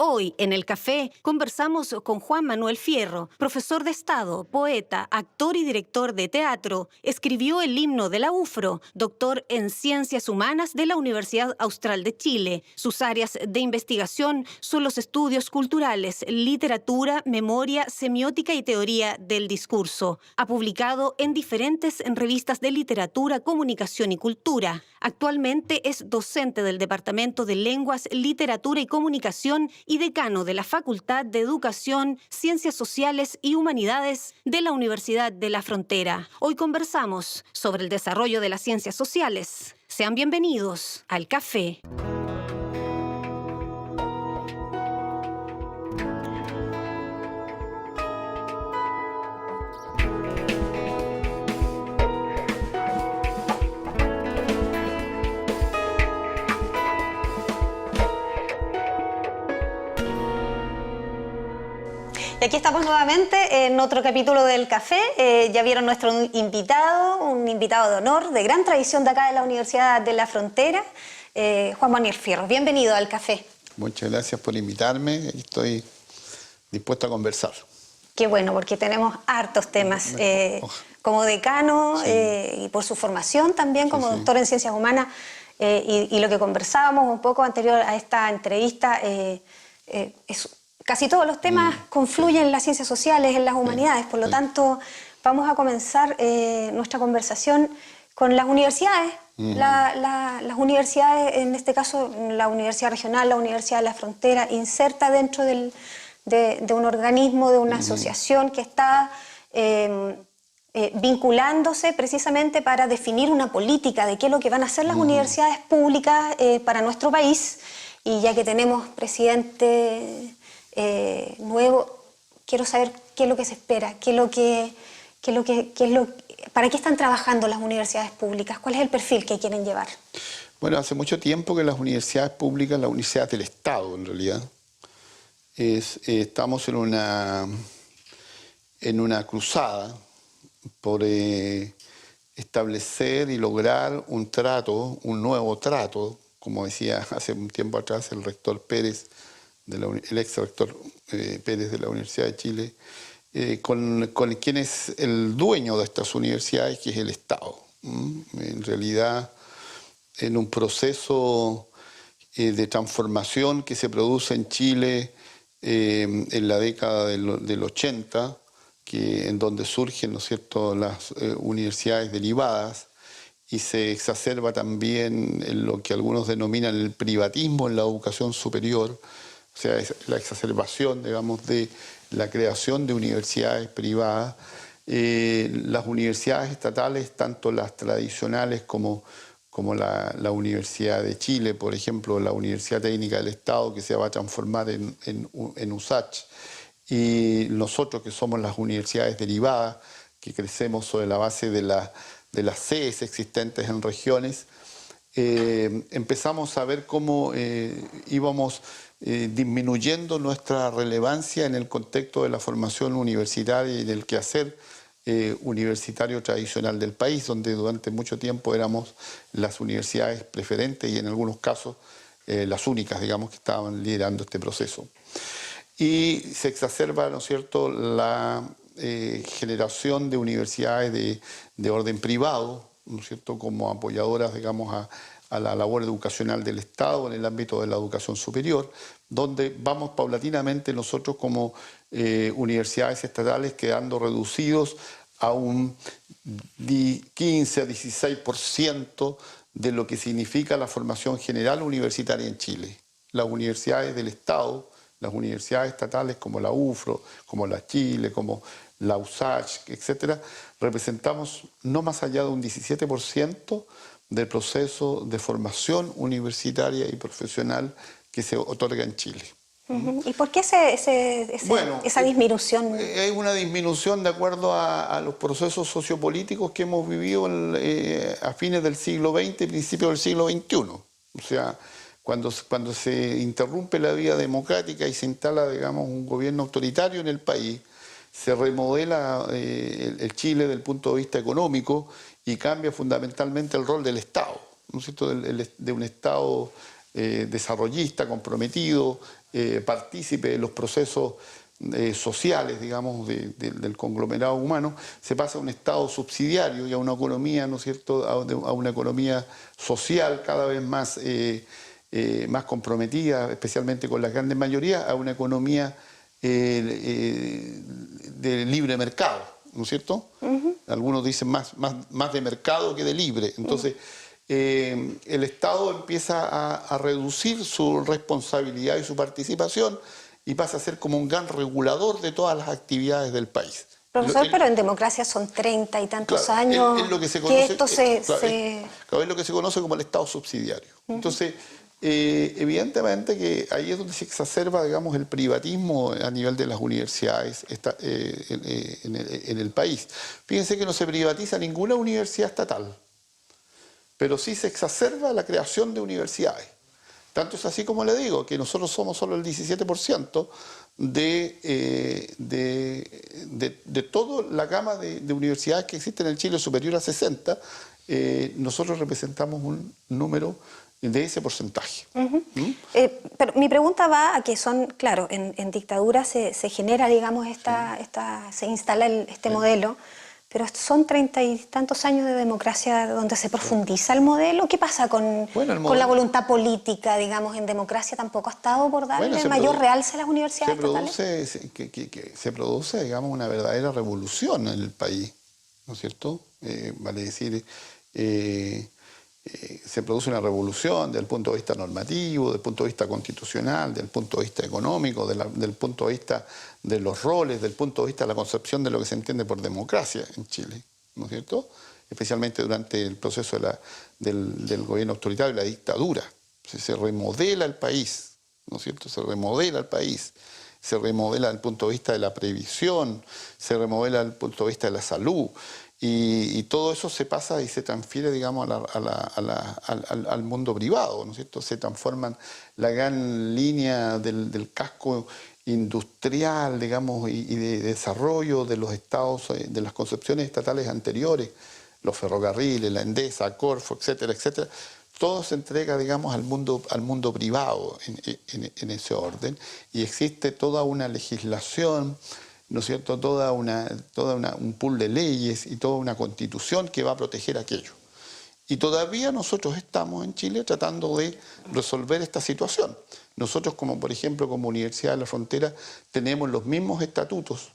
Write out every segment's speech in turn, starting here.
Hoy, en el café, conversamos con Juan Manuel Fierro, profesor de Estado, poeta, actor y director de teatro. Escribió el himno de la UFRO, doctor en Ciencias Humanas de la Universidad Austral de Chile. Sus áreas de investigación son los estudios culturales, literatura, memoria, semiótica y teoría del discurso. Ha publicado en diferentes revistas de literatura, comunicación y cultura. Actualmente es docente del Departamento de Lenguas, Literatura y Comunicación y decano de la Facultad de Educación, Ciencias Sociales y Humanidades de la Universidad de la Frontera. Hoy conversamos sobre el desarrollo de las ciencias sociales. Sean bienvenidos al café. Y aquí estamos nuevamente en otro capítulo del Café. Ya vieron nuestro invitado, un invitado de honor, de gran tradición de acá de la Universidad de la Frontera, Juan Manuel Fierro. Bienvenido al Café. Muchas gracias por invitarme. Estoy dispuesto a conversar. Qué bueno, porque tenemos hartos temas. Como decano, Sí. Y por su formación también como Sí. doctor en Ciencias Humanas, y lo que conversábamos un poco anterior a esta entrevista, casi todos los temas confluyen en las ciencias sociales, en las humanidades. Por lo tanto, vamos a comenzar nuestra conversación con las universidades. Las universidades, en este caso la Universidad Regional, la Universidad de la Frontera, inserta dentro de un organismo, de una asociación que está vinculándose precisamente para definir una política de qué es lo que van a hacer las universidades públicas para nuestro país. Y ya que tenemos presidente nuevo, quiero saber qué es lo que se espera, para qué están trabajando las universidades públicas, cuál es el perfil que quieren llevar. Bueno, hace mucho tiempo que las universidades públicas, las universidades del Estado en realidad, estamos en una cruzada por establecer y lograr un nuevo trato, como decía hace un tiempo atrás el rector Pérez, el ex rector Pérez de la Universidad de Chile, con quien es el dueño de estas universidades, que es el Estado. En realidad, en un proceso de transformación que se produce en Chile en la década del 80, en donde surgen, ¿no es cierto?, las universidades derivadas, y se exacerba también en lo que algunos denominan el privatismo en la educación superior, o sea, es la exacerbación, digamos, de la creación de universidades privadas. Las universidades estatales, tanto las tradicionales como la Universidad de Chile, por ejemplo, la Universidad Técnica del Estado, que se va a transformar en USACH, y nosotros, que somos las universidades derivadas, que crecemos sobre la base de las sedes existentes en regiones, empezamos a ver cómo íbamos disminuyendo nuestra relevancia en el contexto de la formación universitaria y del quehacer universitario tradicional del país, donde durante mucho tiempo éramos las universidades preferentes y en algunos casos las únicas, digamos, que estaban liderando este proceso. Y se exacerba, ¿no es cierto?, la generación de universidades de orden privado, ¿no es cierto?, como apoyadoras, digamos, a la labor educacional del Estado en el ámbito de la educación superior, donde vamos paulatinamente nosotros como universidades estatales quedando reducidos a un 15 a 16% de lo que significa la formación general universitaria en Chile. Las universidades del Estado, las universidades estatales como la UFRO, como la Chile, como la USACH, etcétera, representamos no más allá de un 17% del proceso de formación universitaria y profesional que se otorga en Chile. ¿Y por qué esa disminución? Hay una disminución de acuerdo a los procesos sociopolíticos que hemos vivido a fines del siglo XX y principios del siglo XXI. O sea, cuando se interrumpe la vía democrática y se instala, digamos, un gobierno autoritario en el país, se remodela el Chile desde el punto de vista económico y cambia fundamentalmente el rol del Estado, ¿no es cierto?, de un Estado desarrollista, comprometido partícipe de los procesos sociales, digamos, del conglomerado humano, se pasa a un Estado subsidiario y a una economía, ¿no es cierto?, a una economía social cada vez más, más comprometida, especialmente con las grandes mayorías, a una economía de libre mercado, ¿no es cierto? Algunos dicen más de mercado que de libre. Entonces, el Estado empieza a reducir su responsabilidad y su participación y pasa a ser como un gran regulador de todas las actividades del país. Profesor, pero en democracia son 30 y tantos Claro, años es lo que se que conoce, esto es lo que se conoce como el Estado subsidiario. Entonces, evidentemente que ahí es donde se exacerba, digamos, el privatismo a nivel de las universidades en el país. Fíjense que no se privatiza ninguna universidad estatal, pero sí se exacerba la creación de universidades. Tanto es así, como le digo, que nosotros somos solo el 17% de toda la gama de universidades que existen en Chile, superior a 60. Nosotros representamos un número de ese porcentaje. Pero mi pregunta va a que son, claro, en dictadura se genera, digamos, se instala este modelo, pero son 30 y tantos años de democracia donde se profundiza el modelo. ¿Qué pasa con la voluntad política, digamos, en democracia? ¿Tampoco ha estado por darle mayor realce a las universidades estatales? Se produce, digamos, una verdadera revolución en el país, ¿no es cierto? Vale decir, se produce una revolución desde el punto de vista normativo, desde el punto de vista constitucional, desde el punto de vista económico, del punto de vista de los roles, desde el punto de vista de la concepción de lo que se entiende por democracia en Chile, ¿no es cierto? Especialmente durante el proceso del gobierno autoritario y la dictadura. Se remodela el país, ¿no es cierto? Se remodela el país. Se remodela desde el punto de vista de la previsión, se remodela desde el punto de vista de la salud. Y todo eso se pasa y se transfiere, digamos, al mundo privado, ¿no es cierto? Se transforman la gran línea del casco industrial, digamos, y de desarrollo de los estados, de las concepciones estatales anteriores, los ferrocarriles, la Endesa, Corfo, etcétera, etcétera. Todo se entrega, digamos, al mundo privado en ese orden, y existe toda una legislación, ¿no es cierto?, un pool de leyes y toda una constitución que va a proteger aquello. Y todavía nosotros estamos en Chile tratando de resolver esta situación. Nosotros, como por ejemplo, como Universidad de la Frontera, tenemos los mismos estatutos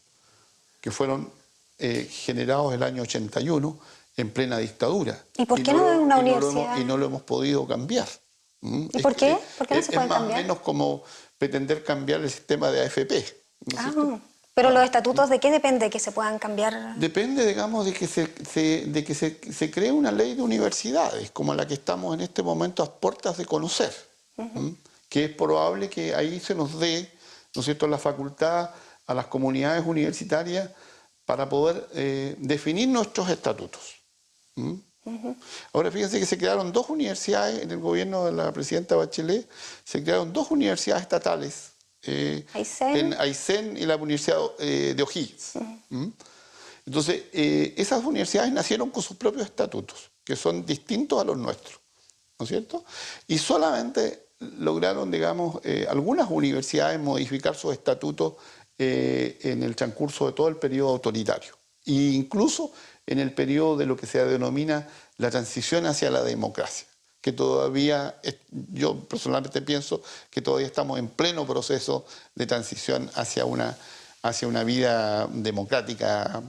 que fueron generados el año 81 en plena dictadura. ¿Y por qué no en una universidad? Y no lo hemos podido cambiar. ¿Y por qué? ¿Por qué no se puede cambiar? Es más o menos como pretender cambiar el sistema de AFP, ¿no es cierto? Pero los estatutos, ¿de qué depende que se puedan cambiar? Depende, digamos, de que se cree una ley de universidades, como la que estamos en este momento a puertas de conocer, que es probable que ahí se nos dé, ¿no es cierto?, la facultad a las comunidades universitarias para poder definir nuestros estatutos. Ahora, fíjense que se crearon 2 universidades en el gobierno de la presidenta Bachelet, se crearon 2 universidades estatales, en Aysén y la Universidad de O'Higgins. Entonces, esas universidades nacieron con sus propios estatutos, que son distintos a los nuestros, ¿no es cierto? Y solamente lograron, digamos, algunas universidades modificar sus estatutos en el transcurso de todo el periodo autoritario, e incluso en el periodo de lo que se denomina la transición hacia la democracia, que todavía, yo personalmente pienso que todavía estamos en pleno proceso de transición hacia una vida democrática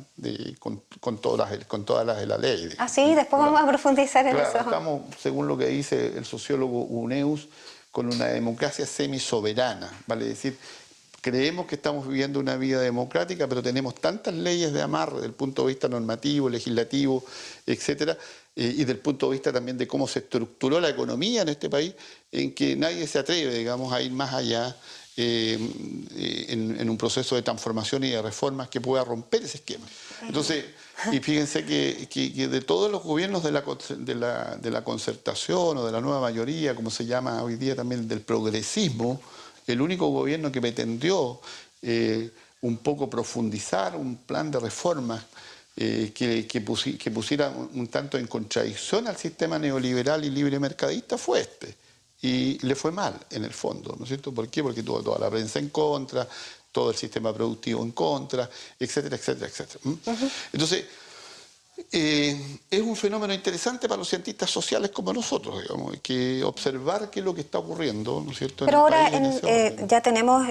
con todas las de la ley. Sí, después vamos a profundizar en eso. Estamos, según lo que dice el sociólogo Uneus, con una democracia semisoberana, vale decir, creemos que estamos viviendo una vida democrática, pero tenemos tantas leyes de amarre desde el punto de vista normativo, legislativo, etcétera, y del punto de vista también de cómo se estructuró la economía en este país, en que nadie se atreve, digamos, a ir más allá en un proceso de transformación y de reformas que pueda romper ese esquema. Entonces, y fíjense que de todos los gobiernos de la concertación o de la nueva mayoría, como se llama hoy día también, del progresismo, el único gobierno que pretendió un poco profundizar un plan de reformas que pusiera un tanto en contradicción al sistema neoliberal y libre mercadista fue este. y le fue mal en el fondo, ¿no es cierto? ¿Por qué? Porque tuvo toda la prensa en contra, todo el sistema productivo en contra, etcétera, etcétera, etcétera. Entonces, es un fenómeno interesante para los cientistas sociales como nosotros, digamos, que observar qué es lo que está ocurriendo, ¿no es cierto? Pero ahora ya tenemos,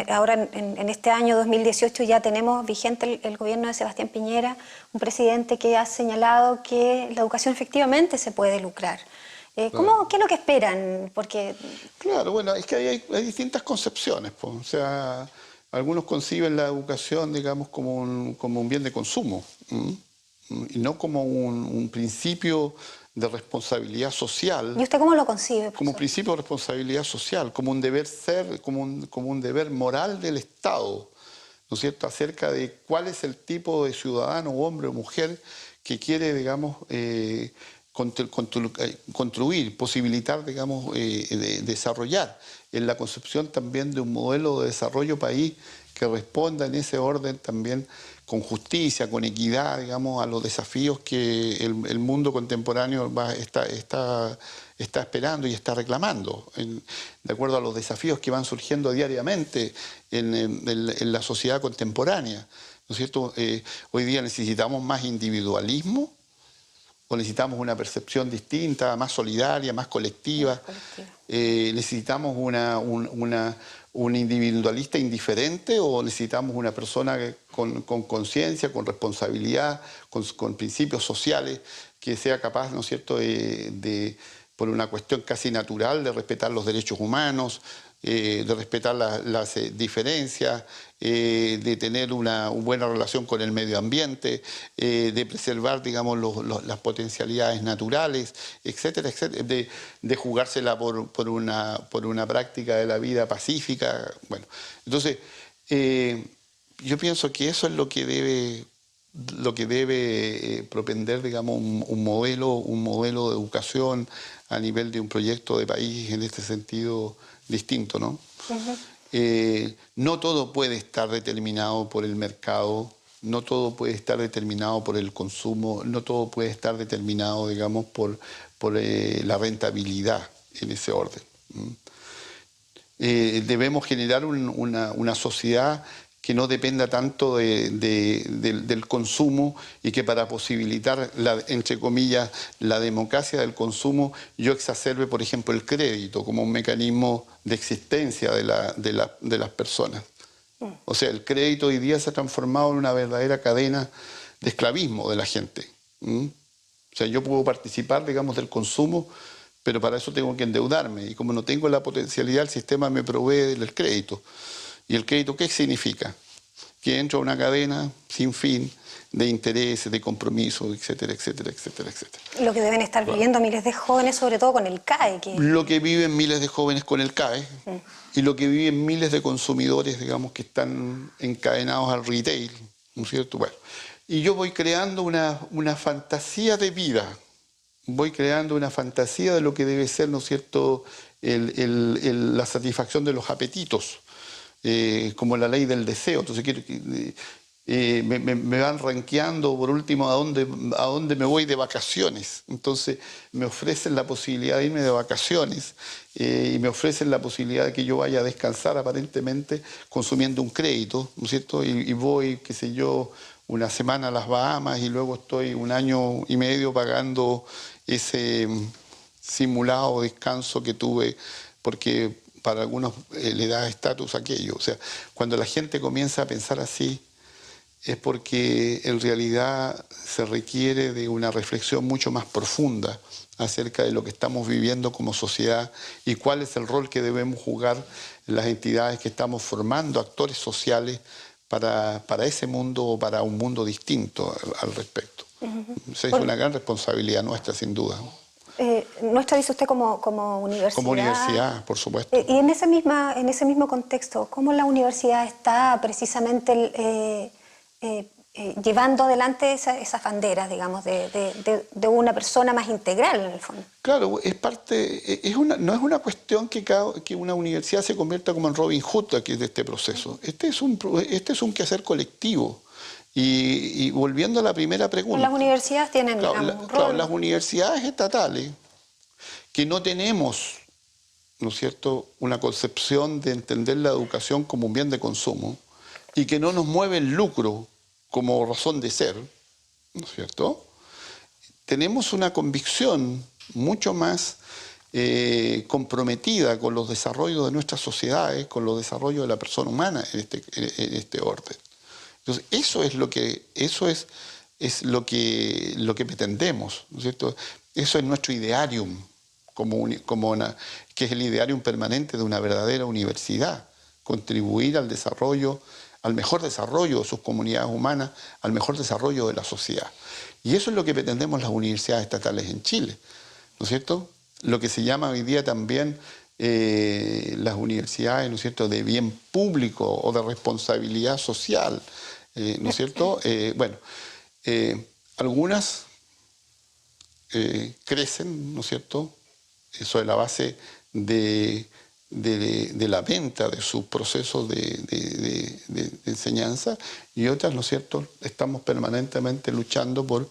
ahora en este año 2018 ya tenemos vigente el gobierno de Sebastián Piñera, un presidente que ha señalado que la educación efectivamente se puede lucrar. Claro. ¿Qué es lo que esperan? Porque... Claro, bueno, es que hay distintas concepciones, pues. O sea, algunos conciben la educación, digamos, como un bien de consumo, y no como un principio de responsabilidad social. ¿Y usted cómo lo concibe, profesor? Como un principio de responsabilidad social, como un deber ser, como un deber moral del Estado, ¿no es cierto?, acerca de cuál es el tipo de ciudadano, hombre o mujer que quiere, digamos, construir, posibilitar, digamos, desarrollar en la concepción también de un modelo de desarrollo país que responda en ese orden también con justicia, con equidad, digamos, a los desafíos que el mundo contemporáneo está esperando y está reclamando, de acuerdo a los desafíos que van surgiendo diariamente en la sociedad contemporánea, ¿no es cierto? Hoy día necesitamos más individualismo, o necesitamos una percepción distinta, más solidaria, más colectiva. ¿Necesitamos un individualista indiferente o necesitamos una persona con conciencia, con responsabilidad, con principios sociales, que sea capaz, ¿no es cierto?, por una cuestión casi natural, de respetar los derechos humanos, de respetar las diferencias, de tener una buena relación con el medio ambiente, de preservar, digamos, las potencialidades naturales, etcétera, etcétera, de jugársela por una práctica de la vida pacífica. Bueno, entonces, yo pienso que eso es lo que debe propender, digamos, un modelo de educación a nivel de un proyecto de país en este sentido distinto, ¿no? No todo puede estar determinado por el mercado, no todo puede estar determinado por el consumo, no todo puede estar determinado, digamos, por la rentabilidad en ese orden. Debemos generar una sociedad que no dependa tanto del consumo y que para posibilitar, entre comillas, la democracia del consumo, yo exacerbe, por ejemplo, el crédito como un mecanismo de existencia de las personas. O sea, el crédito hoy día se ha transformado en una verdadera cadena de esclavismo de la gente. O sea, yo puedo participar, digamos, del consumo, pero para eso tengo que endeudarme. Y como no tengo la potencialidad, el sistema me provee del crédito. ¿Y el crédito qué significa? Que entro a una cadena sin fin de intereses, de compromisos, etcétera, etcétera, etcétera, etcétera. Lo que deben estar viviendo miles de jóvenes, sobre todo con el CAE. Lo que viven miles de jóvenes con el CAE y lo que viven miles de consumidores, digamos, que están encadenados al retail, ¿no es cierto? Bueno, y yo voy creando una fantasía de vida, voy creando una fantasía de lo que debe ser, ¿no es cierto?, la satisfacción de los apetitos. Como la ley del deseo. Entonces me van rankeando por último a dónde me voy de vacaciones. Entonces me ofrecen la posibilidad de irme de vacaciones y me ofrecen la posibilidad de que yo vaya a descansar aparentemente consumiendo un crédito, ¿no es cierto? Y voy, qué sé yo, una semana a las Bahamas y luego estoy 1 año y medio pagando ese simulado descanso que tuve porque para algunos le da estatus aquello. O sea, cuando la gente comienza a pensar así, es porque en realidad se requiere de una reflexión mucho más profunda acerca de lo que estamos viviendo como sociedad y cuál es el rol que debemos jugar en las entidades que estamos formando, actores sociales, para ese mundo o para un mundo distinto al respecto. O sea, es una gran responsabilidad nuestra, sin duda. Nuestra, dice usted, como universidad. Como universidad, por supuesto. Y en ese mismo contexto, ¿cómo la universidad está precisamente llevando adelante esas banderas, digamos, de una persona más integral, en el fondo? Claro, es parte, no es una cuestión que una universidad se convierta como en Robin Hood aquí de este proceso. Este es un quehacer colectivo. Y volviendo a la primera pregunta. Las universidades tienen, digamos, un rol. Claro, las universidades estatales, que no tenemos, ¿no es cierto?, una concepción de entender la educación como un bien de consumo y que no nos mueve el lucro como razón de ser, ¿no es cierto?, tenemos una convicción mucho más comprometida con los desarrollos de nuestras sociedades, con los desarrollos de la persona humana en este orden. Entonces, eso es lo que pretendemos, ¿no es cierto? Eso es nuestro idearium, que es el idearium permanente de una verdadera universidad, contribuir al desarrollo, al mejor desarrollo de sus comunidades humanas, al mejor desarrollo de la sociedad. Y eso es lo que pretendemos las universidades estatales en Chile, ¿no es cierto? Lo que se llama hoy día también las universidades, ¿no es cierto?, de bien público o de responsabilidad social, ¿no es cierto? Algunas crecen, ¿no es cierto?, sobre la base de la venta de sus procesos de enseñanza, y otras, ¿no es cierto?, estamos permanentemente luchando por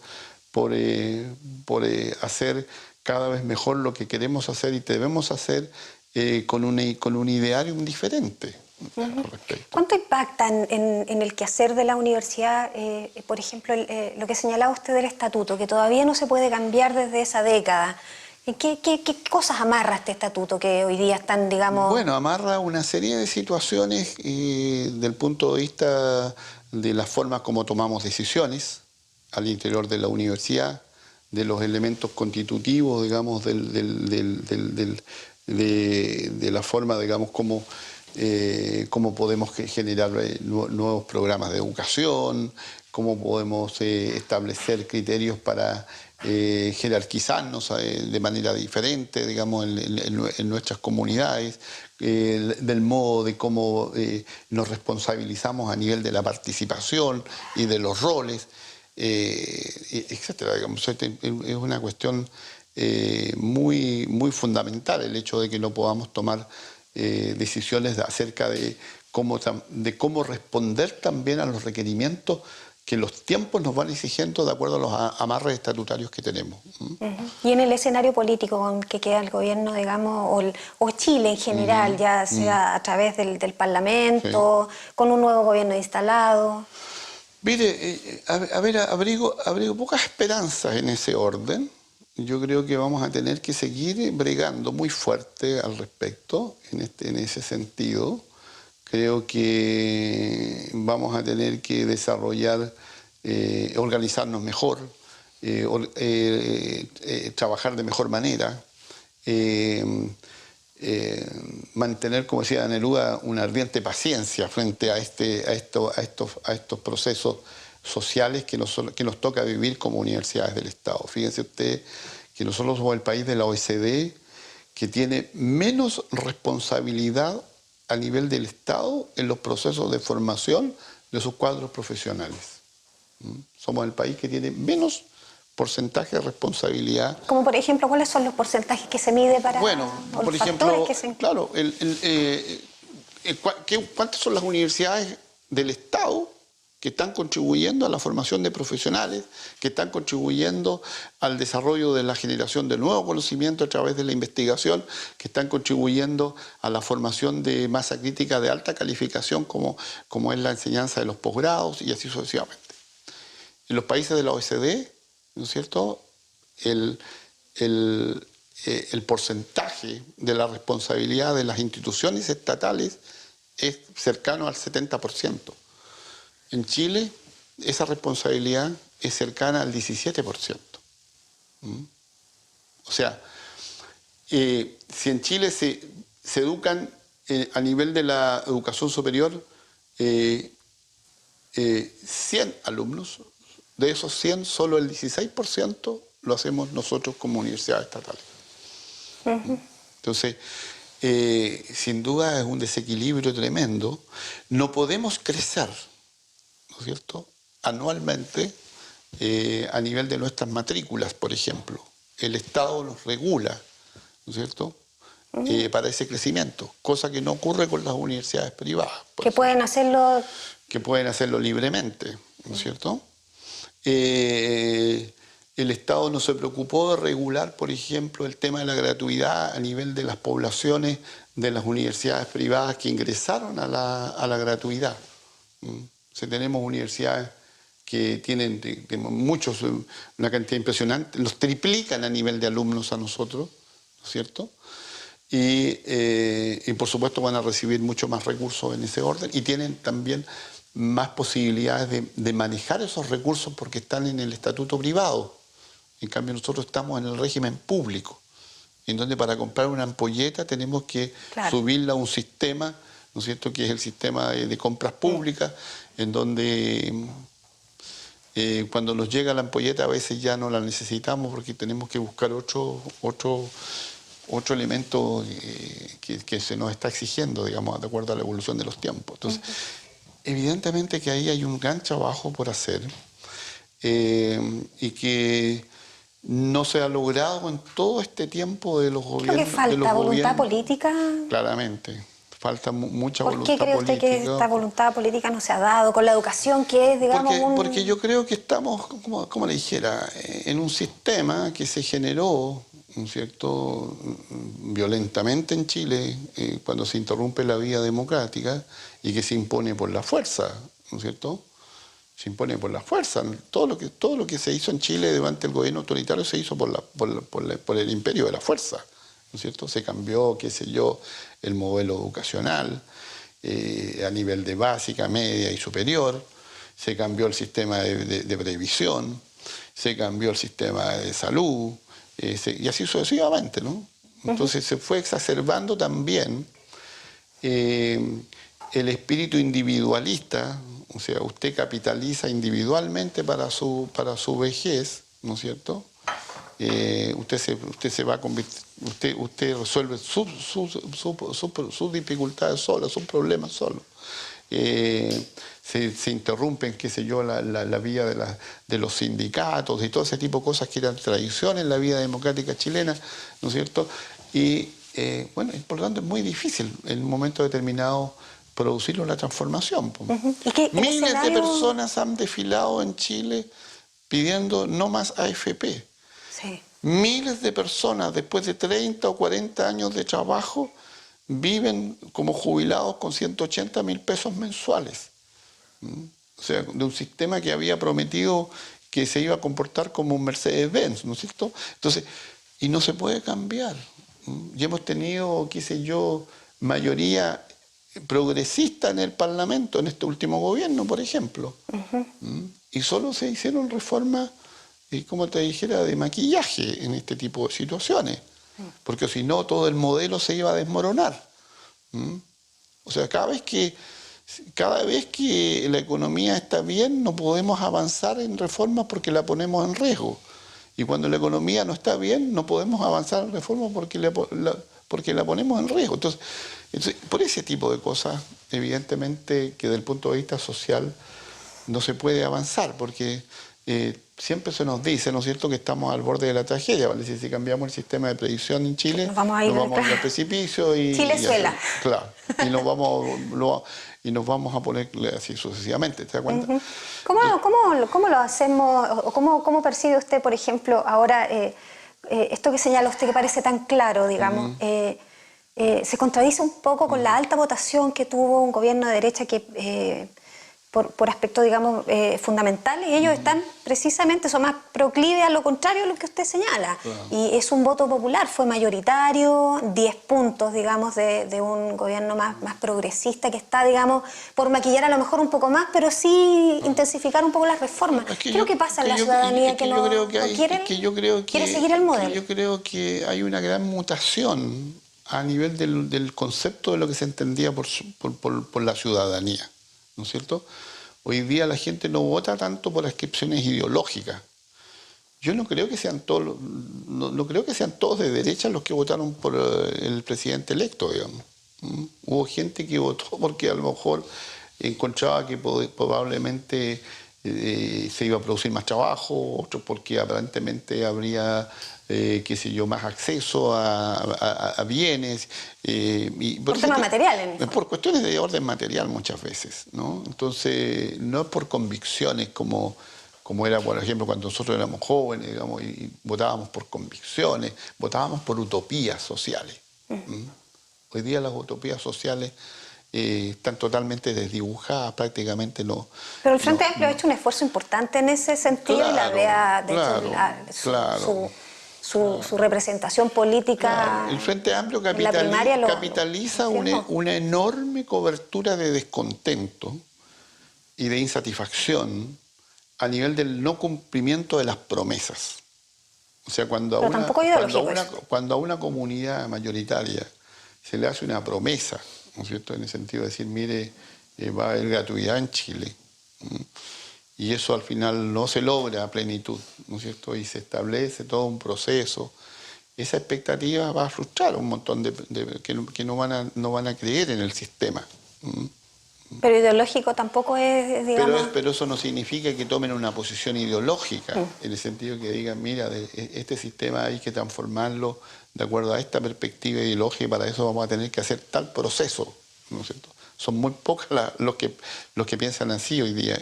hacer cada vez mejor lo que queremos hacer y debemos hacer con un idearium diferente. ¿Cuánto impacta en el quehacer de la universidad, por ejemplo, lo que señalaba usted del estatuto, que todavía no se puede cambiar desde esa década? ¿Qué cosas amarra este estatuto que hoy día están, digamos...? Bueno, amarra una serie de situaciones del punto de vista de las formas como tomamos decisiones al interior de la universidad, de los elementos constitutivos, digamos, de la forma, digamos, como podemos generar nuevos programas de educación, cómo podemos establecer criterios para jerarquizarnos de manera diferente, digamos, en nuestras comunidades, del modo de cómo nos responsabilizamos a nivel de la participación y de los roles, etcétera. Digamos, es una cuestión muy, muy fundamental el hecho de que no podamos tomar decisiones acerca de cómo responder también a los requerimientos que los tiempos nos van exigiendo de acuerdo a los amarres estatutarios que tenemos. Y en el escenario político con que queda el gobierno, digamos, o Chile en general, ya sea a través del Parlamento, con un nuevo gobierno instalado. Mire, abrigo pocas esperanzas en ese orden. Yo creo que vamos a tener que seguir bregando muy fuerte al respecto en ese sentido. Creo que vamos a tener que desarrollar, organizarnos mejor, trabajar de mejor manera, mantener, como decía Neruda, una ardiente paciencia frente a estos procesos sociales que nos toca vivir como universidades del Estado. Fíjense usted que nosotros somos el país de la OECD que tiene menos responsabilidad a nivel del Estado en los procesos de formación de sus cuadros profesionales. Somos el país que tiene menos porcentaje de responsabilidad. Como por ejemplo, ¿cuáles son los porcentajes que se mide para...? Bueno, por ejemplo, claro, ¿cuántas son las universidades del Estado que están contribuyendo a la formación de profesionales, que están contribuyendo al desarrollo de la generación de nuevo conocimiento a través de la investigación, que están contribuyendo a la formación de masa crítica de alta calificación como es la enseñanza de los posgrados y así sucesivamente? En los países de la OECD, ¿no es cierto?, el porcentaje de la responsabilidad de las instituciones estatales es cercano al 70%. En Chile, esa responsabilidad es cercana al 17%. O sea, si en Chile se educan a nivel de la educación superior 100 alumnos, de esos 100, solo el 16% lo hacemos nosotros como universidades estatales. Entonces, sin duda es un desequilibrio tremendo. No podemos crecer, ¿no es cierto?, anualmente a nivel de nuestras matrículas, por ejemplo. El Estado nos regula, ¿no es cierto?, para ese crecimiento, cosa que no ocurre con las universidades privadas. Que pueden hacerlo... Que pueden hacerlo libremente, ¿no es cierto? el Estado no se preocupó de regular, por ejemplo, el tema de la gratuidad a nivel de las poblaciones de las universidades privadas que ingresaron a la gratuidad. O sea, tenemos universidades que tienen muchos, una cantidad impresionante, los triplican a nivel de alumnos a nosotros, ¿no es cierto? Y por supuesto van a recibir mucho más recursos en ese orden y tienen también más posibilidades de manejar esos recursos porque están en el estatuto privado. En cambio nosotros estamos en el régimen público, en donde para comprar una ampolleta tenemos que subirla a un sistema, ¿no es cierto?, que es el sistema de compras públicas, en donde cuando nos llega la ampolleta a veces ya no la necesitamos porque tenemos que buscar otro elemento que se nos está exigiendo, digamos, de acuerdo a la evolución de los tiempos. Entonces, evidentemente que ahí hay un gran trabajo por hacer y que no se ha logrado en todo este tiempo de los gobiernos. Creo que falta voluntad política. Claramente, falta mucha voluntad política. ¿Por qué cree usted que esta voluntad política no se ha dado con la educación que es, digamos, porque yo creo que estamos, como le dijera, en un sistema que se generó, ¿no es cierto?, violentamente en Chile cuando se interrumpe la vía democrática y que se impone por la fuerza, ¿no es cierto? Se impone por la fuerza. Todo lo que se hizo en Chile durante el gobierno autoritario se hizo por el imperio de la fuerza, ¿no es cierto? Se cambió, qué sé yo, el modelo educacional a nivel de básica, media y superior, se cambió el sistema de previsión, se cambió el sistema de salud, y así sucesivamente, ¿no? Entonces se fue exacerbando también el espíritu individualista. O sea, usted capitaliza individualmente para su vejez, ¿no es cierto? Usted se va a convertir, usted resuelve sus dificultades solo, sus problemas solo. Se interrumpen, qué sé yo, la vía de los sindicatos y todo ese tipo de cosas que eran tradición en la vida democrática chilena, ¿no es cierto? Y bueno, por lo tanto es muy difícil en un momento determinado producir una transformación. Miles de personas han desfilado en Chile pidiendo no más AFP. Sí. Miles de personas después de 30 o 40 años de trabajo viven como jubilados con 180.000 pesos mensuales. O sea, de un sistema que había prometido que se iba a comportar como un Mercedes-Benz, ¿no es cierto? Entonces, y no se puede cambiar. Y hemos tenido, qué sé yo, mayoría progresista en el Parlamento, en este último gobierno, por ejemplo. Y solo se hicieron reformas, como te dijera, de maquillaje en este tipo de situaciones. Porque si no, todo el modelo se iba a desmoronar. O sea, cada vez que la economía está bien, no podemos avanzar en reformas porque la ponemos en riesgo. Y cuando la economía no está bien, no podemos avanzar en reformas porque la ponemos en riesgo. Entonces, por ese tipo de cosas, evidentemente que desde el punto de vista social no se puede avanzar, porque siempre se nos dice, ¿no es cierto?, que estamos al borde de la tragedia, ¿vale? Si cambiamos el sistema de predicción en Chile, nos vamos al precipicio y... Chilezuela. Claro, y nos vamos a poner así sucesivamente, ¿te das cuenta? ¿Cómo lo hacemos, o cómo percibe usted, por ejemplo, ahora esto que señala usted que parece tan claro, digamos, se contradice un poco con la alta votación que tuvo un gobierno de derecha que... Por aspectos, digamos, fundamentales, y ellos están precisamente, son más proclives a lo contrario de lo que usted señala. Claro. Y es un voto popular, fue mayoritario, 10 puntos, digamos, de un gobierno más progresista que está, digamos, por maquillar a lo mejor un poco más, pero sí intensificar un poco las reformas. ¿Qué es lo que pasa en la ciudadanía que no quiere seguir el modelo? Yo creo que hay una gran mutación a nivel del concepto de lo que se entendía por la ciudadanía, ¿no es cierto? Hoy día la gente no vota tanto por ascripciones ideológicas. Yo no creo que sean todos, no creo que sean todos de derecha los que votaron por el presidente electo, digamos. Hubo gente que votó porque a lo mejor encontraba que probablemente se iba a producir más trabajo, otros porque aparentemente habría, qué sé yo, más acceso a bienes. Por temas materiales. Por cuestiones de orden material muchas veces, ¿no? Entonces, no es por convicciones como como era, por ejemplo, cuando nosotros éramos jóvenes, digamos, y votábamos por convicciones, votábamos por utopías sociales. ¿Mm? Hoy día las utopías sociales están totalmente desdibujadas, prácticamente no. Pero el Frente Amplio ha hecho un esfuerzo importante en ese sentido, y la DEA, de hecho, su representación política. El Frente Amplio capitaliza una enorme cobertura de descontento y de insatisfacción a nivel del no cumplimiento de las promesas. O sea, cuando a una comunidad mayoritaria se le hace una promesa, ¿no es cierto?, en el sentido de decir, mire, va a haber gratuidad en Chile, y eso al final no se logra a plenitud, ¿no es cierto?, y se establece todo un proceso, esa expectativa va a frustrar a un montón que no van a creer en el sistema. Pero ideológico tampoco es, digamos... Pero eso no significa que tomen una posición ideológica, en el sentido que digan, mira, este sistema hay que transformarlo de acuerdo a esta perspectiva ideológica, y para eso vamos a tener que hacer tal proceso, ¿no es cierto? Son muy pocos los que piensan así hoy día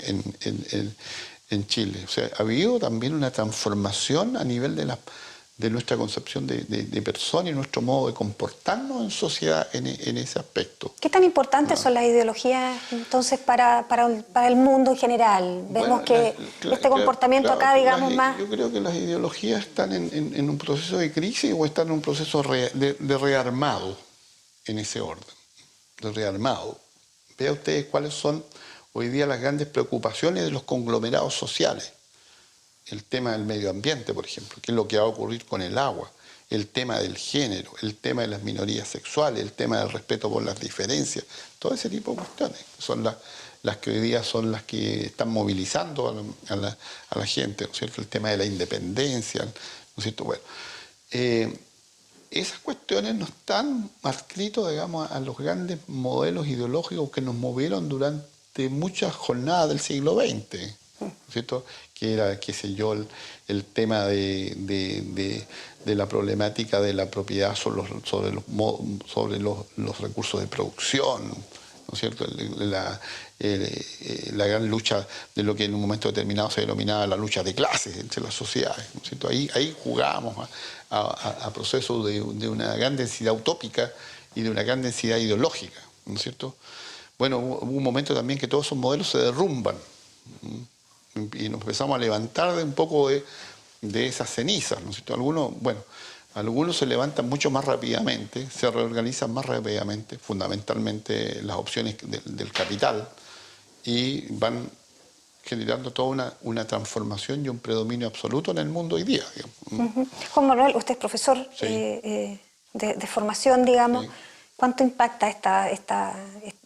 en Chile. O sea, ha habido también una transformación a nivel de nuestra concepción de persona y nuestro modo de comportarnos en sociedad en ese aspecto. ¿Qué tan importantes son las ideologías entonces para el mundo en general? Vemos que este comportamiento acá, digamos, más... Yo creo que las ideologías están en un proceso de crisis, o están en un proceso de rearmado, en ese orden, de rearmado. Vea ustedes cuáles son hoy día las grandes preocupaciones de los conglomerados sociales. El tema del medio ambiente, por ejemplo, qué es lo que va a ocurrir con el agua, el tema del género, el tema de las minorías sexuales, el tema del respeto por las diferencias, todo ese tipo de cuestiones son las que hoy día son las que están movilizando a la gente, ¿no es cierto? El tema de la independencia, ¿no es cierto? Bueno, esas cuestiones no están adscritas, digamos, a los grandes modelos ideológicos que nos movieron durante muchas jornadas del siglo XX, ¿no es cierto?, que era, qué sé yo, el tema de la problemática de la propiedad sobre los recursos de producción, ¿no es cierto?, la gran lucha de lo que en un momento determinado se denominaba la lucha de clases entre las sociedades, ¿no es cierto? Ahí jugábamos a procesos de una gran densidad utópica y de una gran densidad ideológica, ¿no es cierto? Bueno, hubo un momento también que todos esos modelos se derrumban, y nos empezamos a levantar de un poco de esas cenizas, ¿no es cierto? Algunos se levantan mucho más rápidamente, se reorganizan más rápidamente, fundamentalmente las opciones del capital, y van generando toda una transformación y un predominio absoluto en el mundo hoy día, digamos. Juan Manuel, usted es profesor de formación, digamos. Sí. ¿Cuánto impacta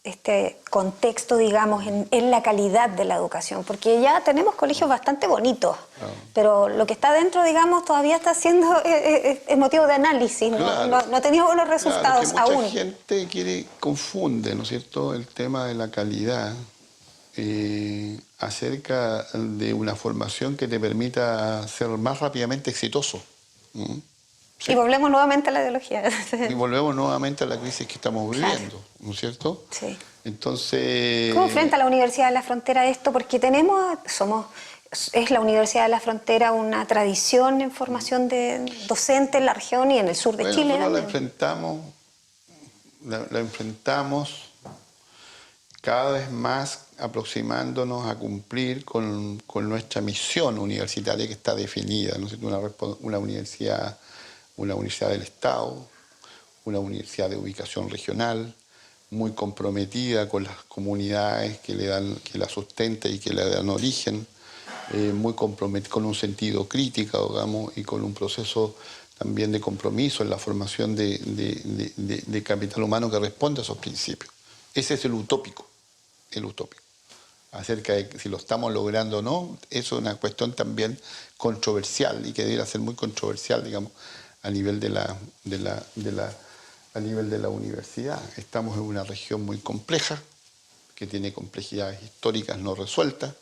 este contexto, digamos, en la calidad de la educación? Porque ya tenemos colegios bastante bonitos, pero lo que está dentro, digamos, todavía está siendo motivo de análisis, no ha tenido buenos resultados aún. Mucha gente confunde, ¿no es cierto?, el tema de la calidad acerca de una formación que te permita ser más rápidamente exitoso. Sí. Y volvemos nuevamente a la ideología. Y volvemos nuevamente a la crisis que estamos viviendo, ¿no es cierto? Sí. Entonces... ¿Cómo enfrenta la Universidad de la Frontera esto? Porque es la Universidad de la Frontera una tradición en formación de docentes en la región y en el sur de Chile. Nosotros la enfrentamos cada vez más aproximándonos a cumplir con nuestra misión universitaria, que está definida, ¿no es cierto? Una universidad del Estado, una universidad de ubicación regional, muy comprometida con las comunidades que la sustentan y que le dan origen, muy comprometida con un sentido crítico, digamos, y con un proceso también de compromiso en la formación de capital humano que responde a esos principios. Ese es el utópico. Acerca de si lo estamos logrando o no, eso es una cuestión también controversial y que debería ser muy controversial, digamos, a nivel de la universidad. Estamos en una región muy compleja, que tiene complejidades históricas no resueltas,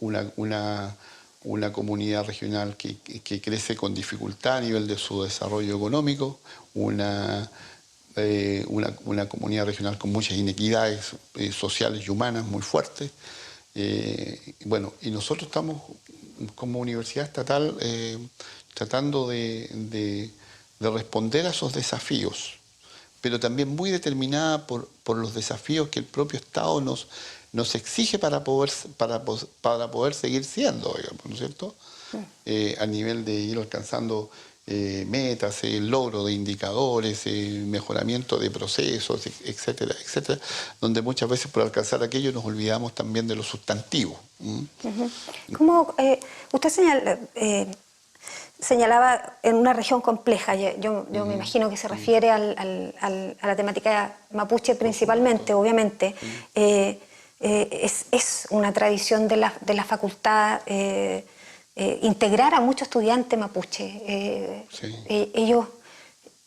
una comunidad regional que crece con dificultad a nivel de su desarrollo económico, una comunidad regional con muchas inequidades sociales y humanas muy fuertes, Bueno, y nosotros estamos como universidad estatal tratando de responder a esos desafíos, pero también muy determinada por los desafíos que el propio Estado nos exige para poder seguir siendo, digamos, ¿no es cierto? A nivel de ir alcanzando metas, el logro de indicadores, mejoramiento de procesos, etcétera, etcétera, donde muchas veces por alcanzar aquello nos olvidamos también de lo sustantivo. ¿Cómo, usted señalaba en una región compleja? Yo me imagino que se refiere a la temática mapuche principalmente, obviamente. Es una tradición de la facultad integrar a muchos estudiantes mapuche. Ellos,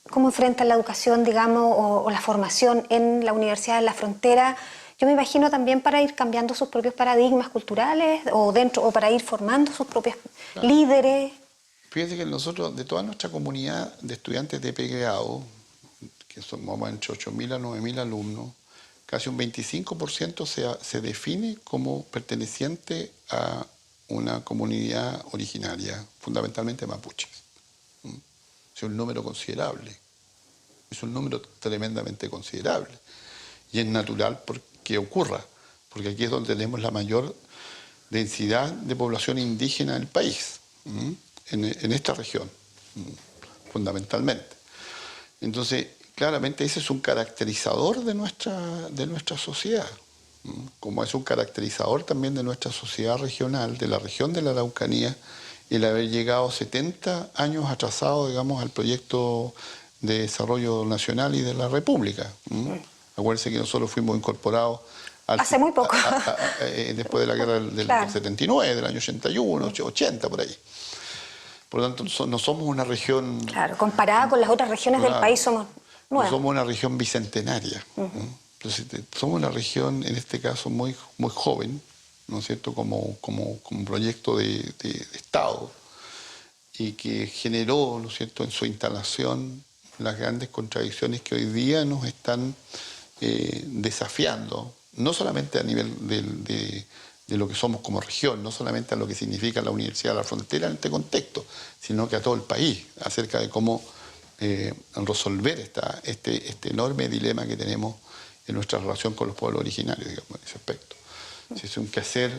¿cómo enfrentan la educación, digamos, o la formación en la Universidad de la Frontera? Yo me imagino también para ir cambiando sus propios paradigmas culturales o para ir formando sus propios líderes. Fíjate que nosotros, de toda nuestra comunidad de estudiantes de pregrado, que somos entre 8.000 a 9.000 alumnos, casi un 25% se define como perteneciente a una comunidad originaria, fundamentalmente mapuches. Es un número considerable, es un número tremendamente considerable. Y es natural que ocurra, porque aquí es donde tenemos la mayor densidad de población indígena del país, en esta región, fundamentalmente. Entonces, claramente ese es un caracterizador de nuestra sociedad, como es un caracterizador también de nuestra sociedad regional, de la región de la Araucanía, el haber llegado 70 años atrasado, digamos, al proyecto de desarrollo nacional y de la República. Acuérdense que nosotros fuimos incorporados hace muy poco, después de la guerra del 79, del año 81, 80, por ahí. Por lo tanto, no somos una región... Claro, comparada con las otras regiones del país somos nuevas. No somos una región bicentenaria. Entonces, somos una región, en este caso, muy, muy joven, ¿no es cierto?, como proyecto de Estado, y que generó, ¿no es cierto?, en su instalación las grandes contradicciones que hoy día nos están desafiando, no solamente a nivel de lo que somos como región, no solamente a lo que significa la Universidad de la Frontera en este contexto, sino que a todo el país, acerca de cómo resolver este enorme dilema que tenemos en nuestra relación con los pueblos originarios, digamos, en ese aspecto. Es un quehacer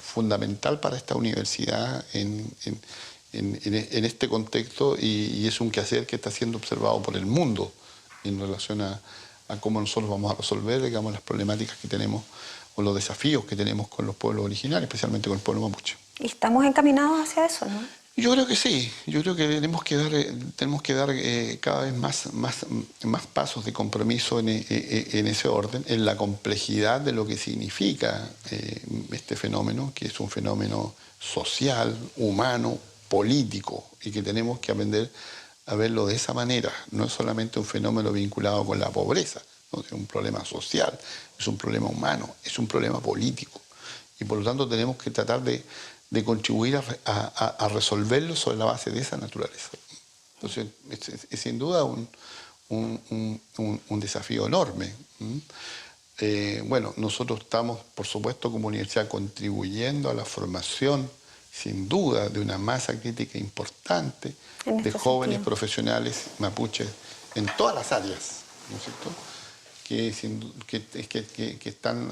fundamental para esta universidad en este contexto, y es un quehacer que está siendo observado por el mundo en relación a cómo nosotros vamos a resolver, digamos, las problemáticas que tenemos o los desafíos que tenemos con los pueblos originarios, especialmente con el pueblo mapuche. Y estamos encaminados hacia eso, ¿no? Yo creo que sí, yo creo que tenemos que dar cada vez más pasos de compromiso en ese orden, en la complejidad de lo que significa este fenómeno, que es un fenómeno social, humano, político, y que tenemos que aprender a verlo de esa manera. No es solamente un fenómeno vinculado con la pobreza, ¿no? Es un problema social, es un problema humano, es un problema político. Y por lo tanto tenemos que tratar de contribuir a resolverlo sobre la base de esa naturaleza. Entonces, es sin duda un desafío enorme. Bueno, nosotros estamos, por supuesto, como universidad, contribuyendo a la formación, sin duda, de una masa crítica importante de jóvenes profesionales mapuches en todas las áreas, ¿no es cierto?, que están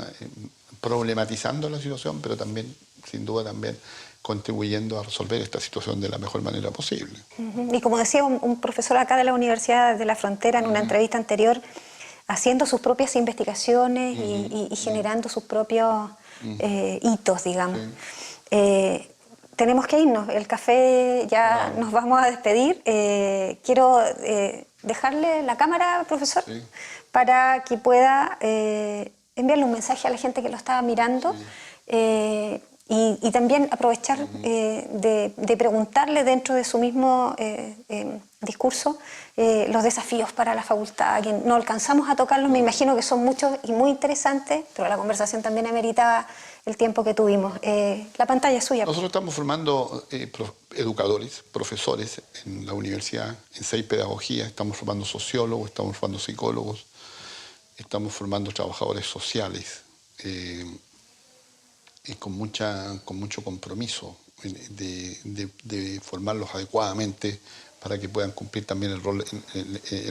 problematizando la situación, pero también, sin duda, también contribuyendo a resolver esta situación de la mejor manera posible. Y como decía un profesor acá de la Universidad de la Frontera en una entrevista anterior, haciendo sus propias investigaciones y generando sus propios hitos, digamos. Sí. Tenemos que irnos, el café ya nos vamos a despedir. Quiero dejarle la cámara, profesor, para que pueda enviarle un mensaje a la gente que lo estaba mirando. Y también aprovechar de preguntarle dentro de su mismo discurso los desafíos para la facultad, que no alcanzamos a tocarlos, me imagino que son muchos y muy interesantes, pero la conversación también ameritaba el tiempo que tuvimos. La pantalla es suya. Nosotros estamos formando educadores, profesores en la universidad, en 6 pedagogías, estamos formando sociólogos, estamos formando psicólogos, estamos formando trabajadores sociales, y con mucho compromiso de formarlos adecuadamente para que puedan cumplir también el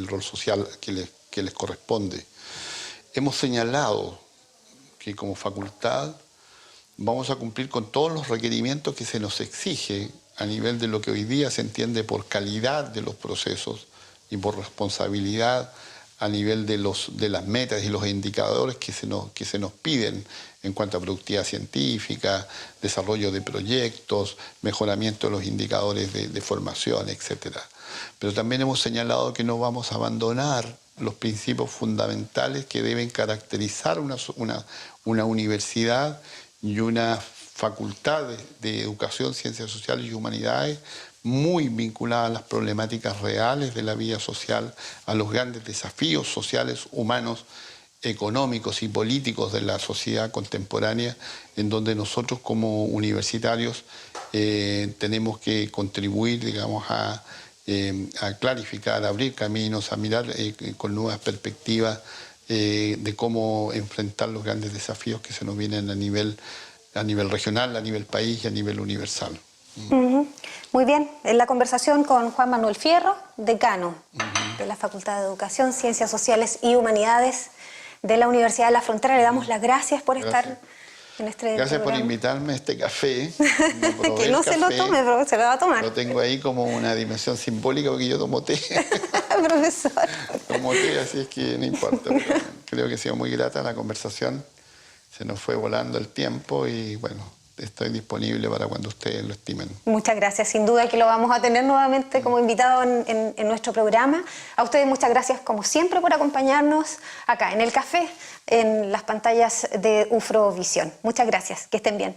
rol social que les corresponde. Hemos señalado que como facultad vamos a cumplir con todos los requerimientos que se nos exige a nivel de lo que hoy día se entiende por calidad de los procesos y por responsabilidad a nivel de las metas y los indicadores que se nos piden en cuanto a productividad científica, desarrollo de proyectos, mejoramiento de los indicadores de formación, etc. Pero también hemos señalado que no vamos a abandonar los principios fundamentales que deben caracterizar una universidad y una facultad de educación, ciencias sociales y humanidades muy vinculada a las problemáticas reales de la vida social, a los grandes desafíos sociales, humanos, económicos y políticos de la sociedad contemporánea, en donde nosotros como universitarios tenemos que contribuir, digamos, a clarificar, a abrir caminos, a mirar con nuevas perspectivas de cómo enfrentar los grandes desafíos que se nos vienen a nivel regional, a nivel país y a nivel universal. Muy bien, en la conversación con Juan Manuel Fierro, decano de la Facultad de Educación, Ciencias Sociales y Humanidades de la Universidad de la Frontera. Le damos las gracias por estar en este Gracias programa. por invitarme a este café. Que no se lo tome, pero se lo va a tomar. Lo tengo ahí como una dimensión simbólica porque yo tomo té. Profesor. Tomo té, así es que no importa. Creo que ha sido muy grata la conversación. Se nos fue volando el tiempo y bueno, estoy disponible para cuando ustedes lo estimen. Muchas gracias, sin duda que lo vamos a tener nuevamente como invitado en nuestro programa. A ustedes muchas gracias como siempre por acompañarnos acá en el café, en las pantallas de UFRO Visión. Muchas gracias, que estén bien.